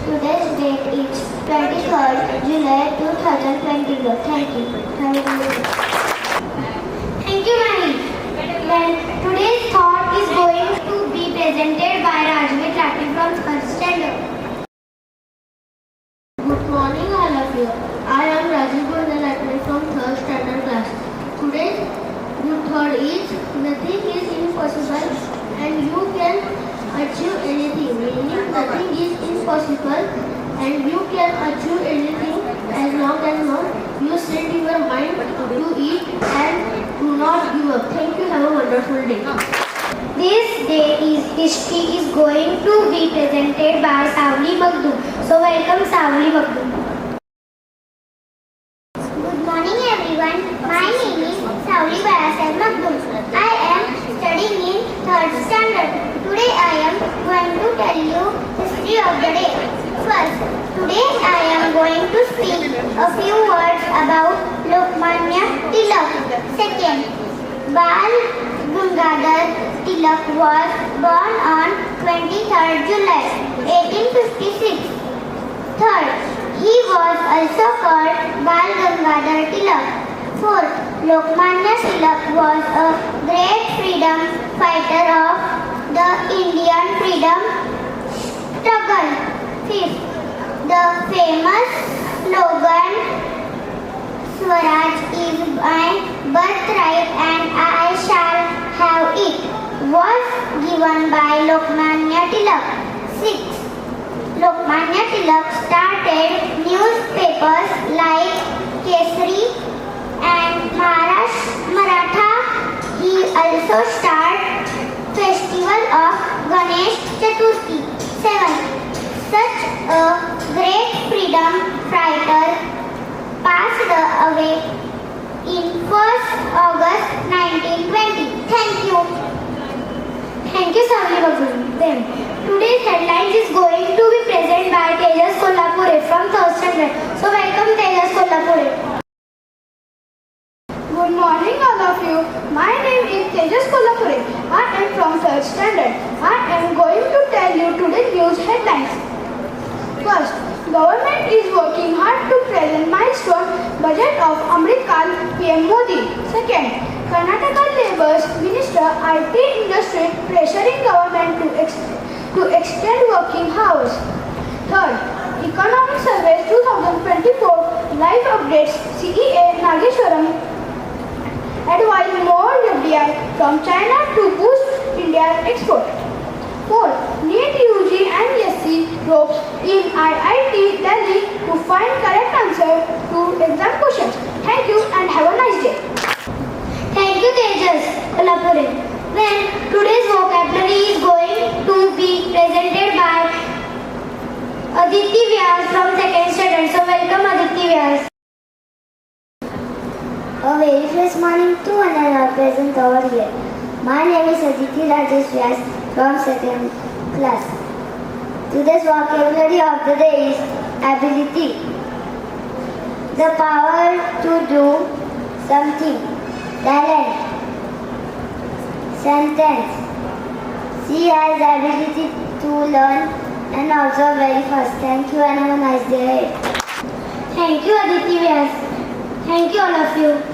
Today's date is 23rd July 2022. Thank you. Thank you, Mani. Well, today's thought is going to be presented by Rajveer Rathi from 3rd standard. Good morning, all of you. I am Rajveer Rathi from 3rd standard class. Today's good thought is nothing is impossible and you can achieve anything. Meaning nothing is impossible and you can achieve anything as long as you set your mind to do it and do not give up. Thank you. Have a wonderful day. This day is history is going to be presented by Savli Magdum. So welcome Savli Magdum. Good morning everyone. My name is Savli Magdum. I am studying in 3rd standard. Today I am going to tell you history of the day. First, today I am going to speak a few words about Lokmanya Tilak. Second, Bal Gangadhar Tilak was born on 23rd July 1856. Third, he was also called Bal Gangadhar Tilak. Fourth, Lokmanya Tilak was a great freedom fighter of the Indian freedom struggle. Fifth, the famous slogan Swaraj is my birthright and I shall have it was given by Lokmanya Tilak. Sixth, Lokmanya Tilak started newspapers like Kesari and Maratha. He also started festival of Ganesh Chaturthi. 7. Such a great freedom fighter passed away in 1st August 1920. Thank you. Thank you, Savli Magdum. Today's headlines is going to be presented by Tejas Kolhapure from 3rd standard. So welcome Tejas Kolhapure. Good morning all of you. My name is Tejas Kolhapure. I am from 3rd standard. I am going to tell you today's news headlines. First, government is working hard to present milestone budget of Amrit Kal PM Modi. Second, Karnataka Labour Minister IT Industry pressuring government to extend working hours. Third, Economic Survey 2024 live updates CEA Nageshwaram advise more FDI from China to boost India's export. Fourth, NEET UG and SC probes in IIT Delhi to find correct answer to exam questions. Thank you and have a nice day. Thank you Tejas Kolhapure. Well, today's vocabulary is going to be presented by Aditi Vyas from 2nd standard. So welcome Aditi Vyas. A very fresh morning to another present over here. My name is Aditi Rajesh Vyas from 2nd class. Today's vocabulary of the day is ability. The power to do something. Talent. Sentence. She has the ability to learn and also very fast. Thank you and have a nice day. Thank you Aditi Vyas. Thank you all of you.